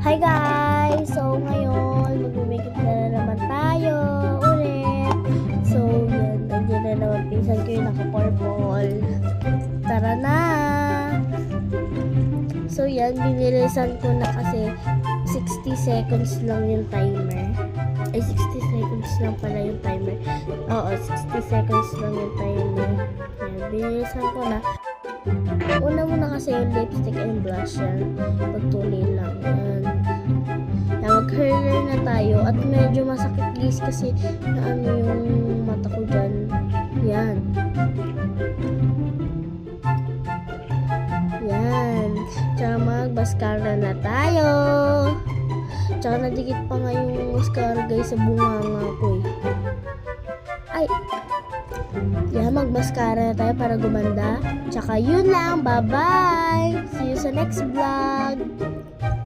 Hi guys! So ngayon, mag-makeup na naman tayo ulit. So yan, nandiyan na naman pinsan ko yung naka-purple. Tara na! So yan, binilisan ko na kasi 60 seconds lang yung timer. Ay, 60 seconds lang pala yung timer. Oo, 60 seconds lang yung timer. Yan, binilisan ko na. Una muna kasi yung lipstick and blush yan. Pagtuloy lang. Yan. Yan, mag-curler na tayo. At medyo masakit guys kasi na ano yung mata ko dyan. Yan. Yan. Tsaka mag-mascara na tayo. Tsaka nadikit pa nga yung mascara guys sa bunganga ko eh. Ay! Yan, mag-mascara na tayo para gumanda. Tsaka yun lang. Bye-bye! See you sa next vlog!